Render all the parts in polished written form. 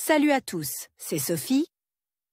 Salut à tous, c'est Sophie.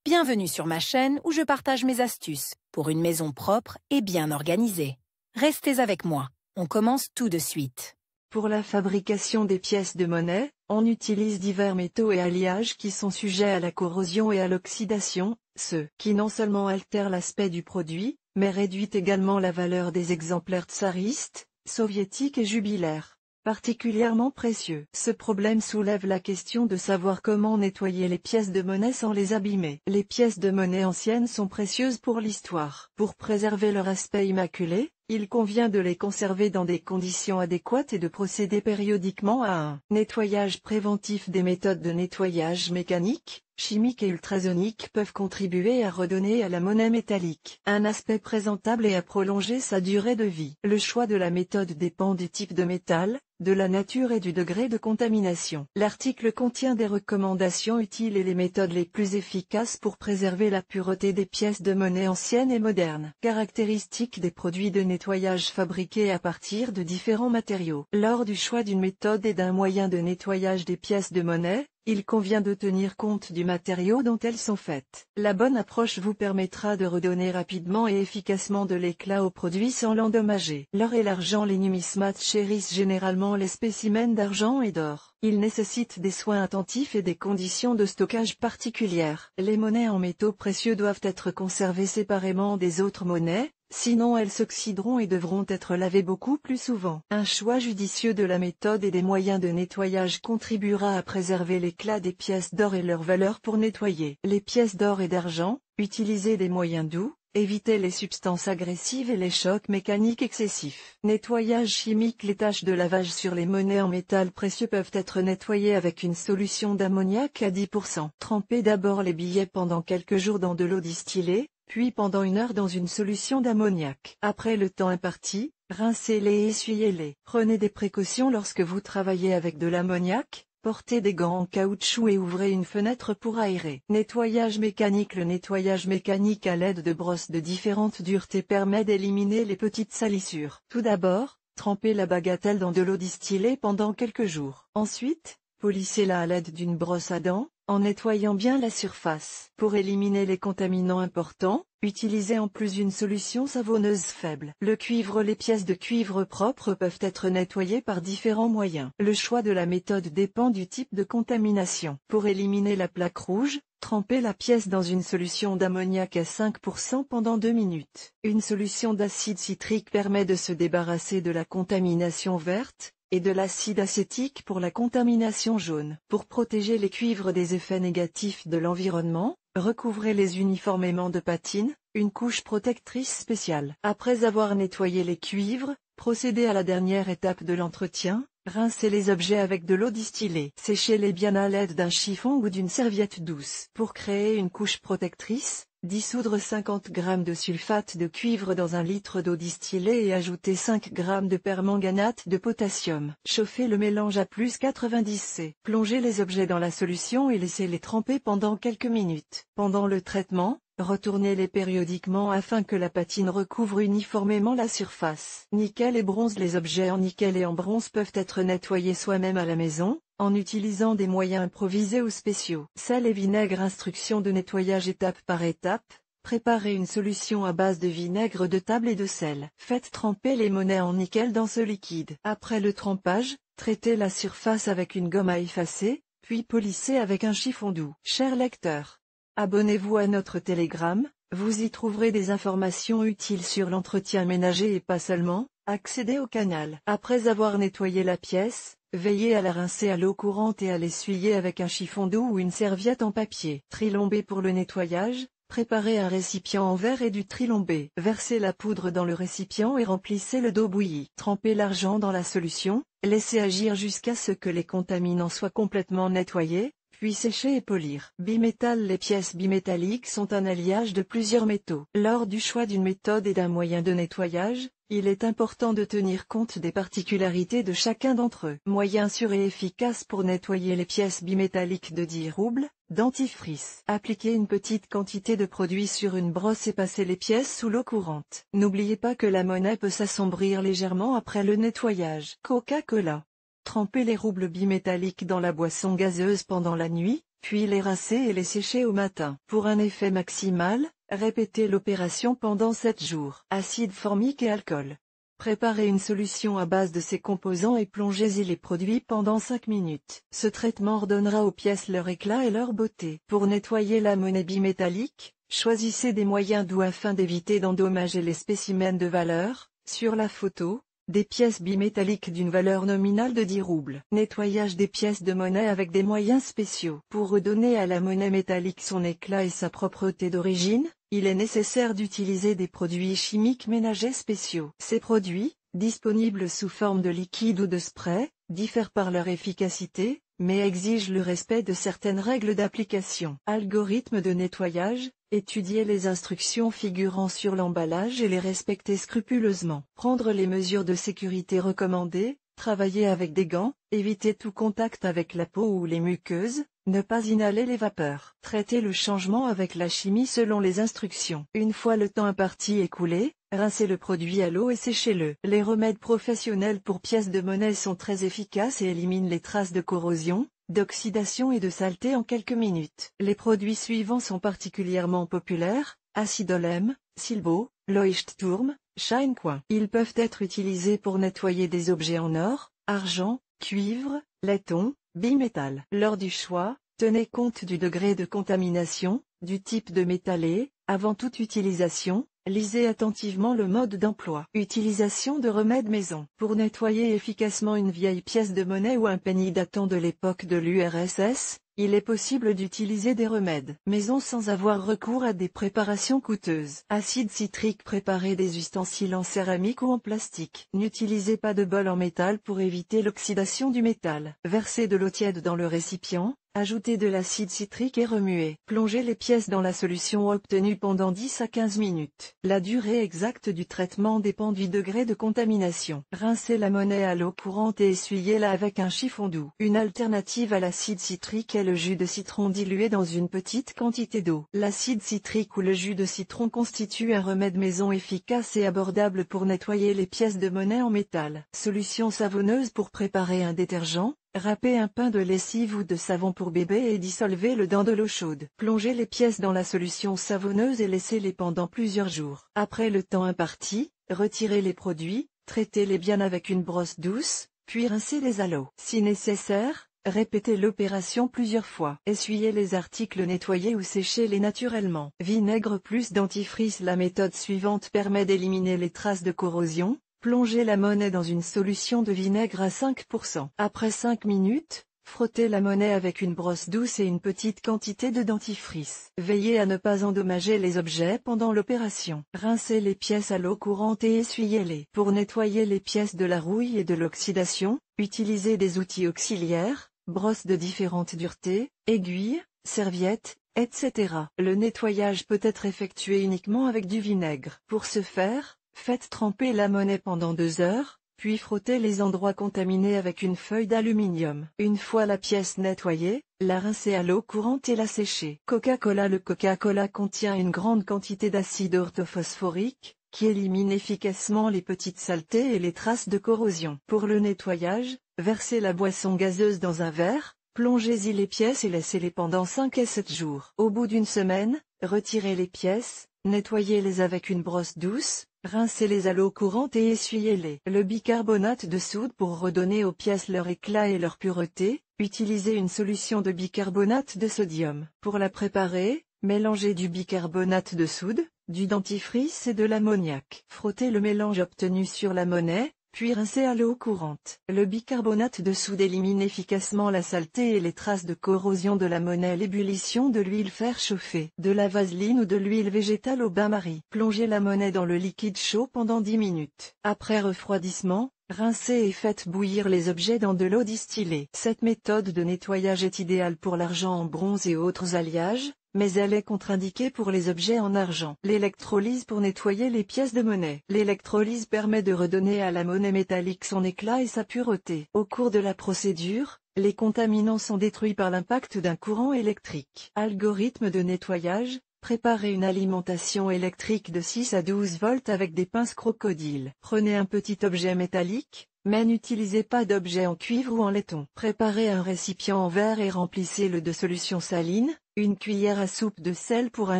Bienvenue sur ma chaîne où je partage mes astuces pour une maison propre et bien organisée. Restez avec moi, on commence tout de suite. Pour la fabrication des pièces de monnaie, on utilise divers métaux et alliages qui sont sujets à la corrosion et à l'oxydation, ce qui non seulement altère l'aspect du produit, mais réduit également la valeur des exemplaires tsaristes, soviétiques et jubilaires. Particulièrement précieux. Ce problème soulève la question de savoir comment nettoyer les pièces de monnaie sans les abîmer. Les pièces de monnaie anciennes sont précieuses pour l'histoire. Pour préserver leur aspect immaculé, il convient de les conserver dans des conditions adéquates et de procéder périodiquement à un nettoyage préventif. Des méthodes de nettoyage mécanique, chimique et ultrasonique peuvent contribuer à redonner à la monnaie métallique un aspect présentable et à prolonger sa durée de vie. Le choix de la méthode dépend du type de métal, de la nature et du degré de contamination. L'article contient des recommandations utiles et les méthodes les plus efficaces pour préserver la pureté des pièces de monnaie anciennes et modernes. Caractéristiques des produits de nettoyage fabriqués à partir de différents matériaux. Lors du choix d'une méthode et d'un moyen de nettoyage des pièces de monnaie, il convient de tenir compte du matériau dont elles sont faites. La bonne approche vous permettra de redonner rapidement et efficacement de l'éclat au produit sans l'endommager. L'or et l'argent. Les numismates chérissent généralement les spécimens d'argent et d'or. Ils nécessitent des soins attentifs et des conditions de stockage particulières. Les monnaies en métaux précieux doivent être conservées séparément des autres monnaies, sinon elles s'oxyderont et devront être lavées beaucoup plus souvent. Un choix judicieux de la méthode et des moyens de nettoyage contribuera à préserver l'éclat des pièces d'or et leur valeur pour nettoyer. Les pièces d'or et d'argent, utilisez des moyens doux, évitez les substances agressives et les chocs mécaniques excessifs. Nettoyage chimique. Les taches de lavage sur les monnaies en métal précieux peuvent être nettoyées avec une solution d'ammoniac à 10%. Trempez d'abord les billets pendant quelques jours dans de l'eau distillée, puis pendant 1 heure dans une solution d'ammoniac. Après le temps imparti, rincez-les et essuyez-les. Prenez des précautions lorsque vous travaillez avec de l'ammoniac, portez des gants en caoutchouc et ouvrez une fenêtre pour aérer. Nettoyage mécanique. Le nettoyage mécanique à l'aide de brosses de différentes duretés permet d'éliminer les petites salissures. Tout d'abord, trempez la bagatelle dans de l'eau distillée pendant quelques jours. Ensuite, polissez-la à l'aide d'une brosse à dents, en nettoyant bien la surface. Pour éliminer les contaminants importants, utilisez en plus une solution savonneuse faible. Le cuivre. Les pièces de cuivre propres peuvent être nettoyées par différents moyens. Le choix de la méthode dépend du type de contamination. Pour éliminer la plaque rouge, trempez la pièce dans une solution d'ammoniac à 5% pendant 2 minutes. Une solution d'acide citrique permet de se débarrasser de la contamination verte, et de l'acide acétique pour la contamination jaune. Pour protéger les cuivres des effets négatifs de l'environnement, recouvrez-les uniformément de patine, une couche protectrice spéciale. Après avoir nettoyé les cuivres, procédez à la dernière étape de l'entretien, rincez les objets avec de l'eau distillée. Séchez-les bien à l'aide d'un chiffon ou d'une serviette douce. Pour créer une couche protectrice, dissoudre 50 g de sulfate de cuivre dans 1 litre d'eau distillée et ajouter 5 g de permanganate de potassium. Chauffez le mélange à plus 90 C. Plongez les objets dans la solution et laissez-les tremper pendant quelques minutes. Pendant le traitement, retournez-les périodiquement afin que la patine recouvre uniformément la surface. Nickel et bronze. Les objets en nickel et en bronze peuvent être nettoyés soi-même à la maison, en utilisant des moyens improvisés ou spéciaux. Sel et vinaigre. Instruction de nettoyage étape par étape. Préparez une solution à base de vinaigre de table et de sel. Faites tremper les monnaies en nickel dans ce liquide. Après le trempage, traitez la surface avec une gomme à effacer, puis polissez avec un chiffon doux. Cher lecteur, abonnez-vous à notre Telegram, vous y trouverez des informations utiles sur l'entretien ménager et pas seulement. Accédez au canal. Après avoir nettoyé la pièce, veillez à la rincer à l'eau courante et à l'essuyer avec un chiffon doux ou une serviette en papier. Trilombé. Pour le nettoyage, préparez un récipient en verre et du trilombé. Versez la poudre dans le récipient et remplissez-le d'eau bouillie. Trempez l'argent dans la solution, laissez agir jusqu'à ce que les contaminants soient complètement nettoyés, puis sécher et polir. Bimétal. Les pièces bimétalliques sont un alliage de plusieurs métaux. Lors du choix d'une méthode et d'un moyen de nettoyage, il est important de tenir compte des particularités de chacun d'entre eux. Moyen sûr et efficace pour nettoyer les pièces bimétalliques de 10 roubles, dentifrice. Appliquez une petite quantité de produit sur une brosse et passez les pièces sous l'eau courante. N'oubliez pas que la monnaie peut s'assombrir légèrement après le nettoyage. Coca-Cola. Trempez les roubles bimétalliques dans la boisson gazeuse pendant la nuit, puis les rincer et les sécher au matin. Pour un effet maximal, répétez l'opération pendant 7 jours. Acide formique et alcool. Préparez une solution à base de ces composants et plongez-y les produits pendant 5 minutes. Ce traitement redonnera aux pièces leur éclat et leur beauté. Pour nettoyer la monnaie bimétallique, choisissez des moyens doux afin d'éviter d'endommager les spécimens de valeur. Sur la photo, des pièces bimétalliques d'une valeur nominale de 10 roubles. Nettoyage des pièces de monnaie avec des moyens spéciaux. Pour redonner à la monnaie métallique son éclat et sa propreté d'origine, il est nécessaire d'utiliser des produits chimiques ménagers spéciaux. Ces produits, disponibles sous forme de liquide ou de spray, diffèrent par leur efficacité, mais exigent le respect de certaines règles d'application. Algorithme de nettoyage. Étudier les instructions figurant sur l'emballage et les respecter scrupuleusement. Prendre les mesures de sécurité recommandées, travailler avec des gants, éviter tout contact avec la peau ou les muqueuses, ne pas inhaler les vapeurs. Traiter le changement avec la chimie selon les instructions. Une fois le temps imparti écoulé, rincez le produit à l'eau et séchez-le. Les remèdes professionnels pour pièces de monnaie sont très efficaces et éliminent les traces de corrosion, d'oxydation et de saleté en quelques minutes. Les produits suivants sont particulièrement populaires: Acidolem, Silbo, Leuchtturm, Shinecoin. Ils peuvent être utilisés pour nettoyer des objets en or, argent, cuivre, laiton, bimétal. Lors du choix, tenez compte du degré de contamination, du type de métallé. Avant toute utilisation, lisez attentivement le mode d'emploi. Utilisation de remèdes maison. Pour nettoyer efficacement une vieille pièce de monnaie ou un penny datant de l'époque de l'URSS, il est possible d'utiliser des remèdes maison sans avoir recours à des préparations coûteuses. Acide citrique. Préparez des ustensiles en céramique ou en plastique. N'utilisez pas de bol en métal pour éviter l'oxydation du métal. Versez de l'eau tiède dans le récipient. Ajoutez de l'acide citrique et remuez. Plongez les pièces dans la solution obtenue pendant 10 à 15 minutes. La durée exacte du traitement dépend du degré de contamination. Rincez la monnaie à l'eau courante et essuyez-la avec un chiffon doux. Une alternative à l'acide citrique est le jus de citron dilué dans une petite quantité d'eau. L'acide citrique ou le jus de citron constitue un remède maison efficace et abordable pour nettoyer les pièces de monnaie en métal. Solution savonneuse. Pour préparer un détergent, râpez un pain de lessive ou de savon pour bébé et dissolvez-le dans de l'eau chaude. Plongez les pièces dans la solution savonneuse et laissez-les pendant plusieurs jours. Après le temps imparti, retirez les produits, traitez-les bien avec une brosse douce, puis rincez-les à l'eau. Si nécessaire, répétez l'opération plusieurs fois. Essuyez les articles nettoyés ou séchez-les naturellement. Vinaigre plus dentifrice. La méthode suivante permet d'éliminer les traces de corrosion. Plongez la monnaie dans une solution de vinaigre à 5%. Après 5 minutes, frottez la monnaie avec une brosse douce et une petite quantité de dentifrice. Veillez à ne pas endommager les objets pendant l'opération. Rincez les pièces à l'eau courante et essuyez-les. Pour nettoyer les pièces de la rouille et de l'oxydation, utilisez des outils auxiliaires, brosses de différentes duretés, aiguilles, serviettes, etc. Le nettoyage peut être effectué uniquement avec du vinaigre. Pour ce faire, faites tremper la monnaie pendant 2 heures, puis frottez les endroits contaminés avec une feuille d'aluminium. Une fois la pièce nettoyée, la rincez à l'eau courante et la séchez. Coca-Cola. Le Coca-Cola contient une grande quantité d'acide orthophosphorique, qui élimine efficacement les petites saletés et les traces de corrosion. Pour le nettoyage, versez la boisson gazeuse dans un verre, plongez-y les pièces et laissez-les pendant 5 à 7 jours. Au bout d'une semaine, retirez les pièces, nettoyez-les avec une brosse douce, rincez-les à l'eau courante et essuyez-les. Le bicarbonate de soude. Pour redonner aux pièces leur éclat et leur pureté, utilisez une solution de bicarbonate de sodium. Pour la préparer, mélangez du bicarbonate de soude, du dentifrice et de l'ammoniac. Frottez le mélange obtenu sur la monnaie, puis rincez à l'eau courante. Le bicarbonate de soude élimine efficacement la saleté et les traces de corrosion de la monnaie. L'ébullition de l'huile. Faire chauffer de la vaseline ou de l'huile végétale au bain-marie. Plongez la monnaie dans le liquide chaud pendant 10 minutes. Après refroidissement, rincez et faites bouillir les objets dans de l'eau distillée. Cette méthode de nettoyage est idéale pour l'argent en bronze et autres alliages, mais elle est contre-indiquée pour les objets en argent. L'électrolyse. Pour nettoyer les pièces de monnaie. L'électrolyse permet de redonner à la monnaie métallique son éclat et sa pureté. Au cours de la procédure, les contaminants sont détruits par l'impact d'un courant électrique. Algorithme de nettoyage. Préparez une alimentation électrique de 6 à 12 volts avec des pinces crocodiles. Prenez un petit objet métallique, mais n'utilisez pas d'objets en cuivre ou en laiton. Préparez un récipient en verre et remplissez-le de solution saline, une cuillère à soupe de sel pour 1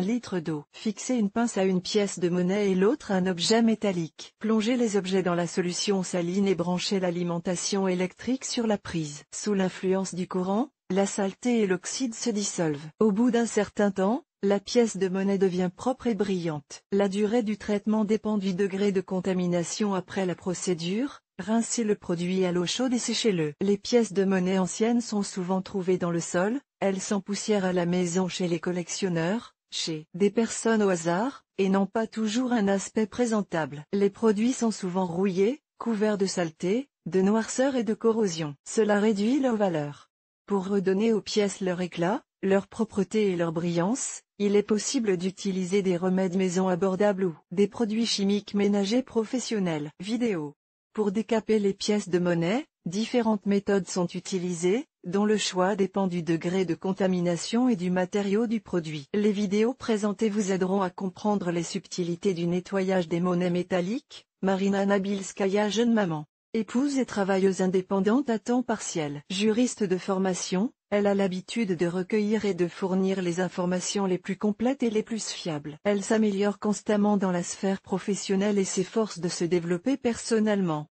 litre d'eau. Fixez une pince à une pièce de monnaie et l'autre à un objet métallique. Plongez les objets dans la solution saline et branchez l'alimentation électrique sur la prise. Sous l'influence du courant, la saleté et l'oxyde se dissolvent. Au bout d'un certain temps, la pièce de monnaie devient propre et brillante. La durée du traitement dépend du degré de contamination après la procédure. Rincez le produit à l'eau chaude et séchez-le. Les pièces de monnaie anciennes sont souvent trouvées dans le sol, elles s'empoussièrent à la maison chez les collectionneurs, chez des personnes au hasard, et n'ont pas toujours un aspect présentable. Les produits sont souvent rouillés, couverts de saleté, de noirceur et de corrosion. Cela réduit leur valeur. Pour redonner aux pièces leur éclat, leur propreté et leur brillance, il est possible d'utiliser des remèdes maison abordables ou des produits chimiques ménagers professionnels. Vidéo. Pour décaper les pièces de monnaie, différentes méthodes sont utilisées, dont le choix dépend du degré de contamination et du matériau du produit. Les vidéos présentées vous aideront à comprendre les subtilités du nettoyage des monnaies métalliques. Marina Nabilskaya, jeune maman, épouse et travailleuse indépendante à temps partiel. Juriste de formation, elle a l'habitude de recueillir et de fournir les informations les plus complètes et les plus fiables. Elle s'améliore constamment dans la sphère professionnelle et s'efforce de se développer personnellement.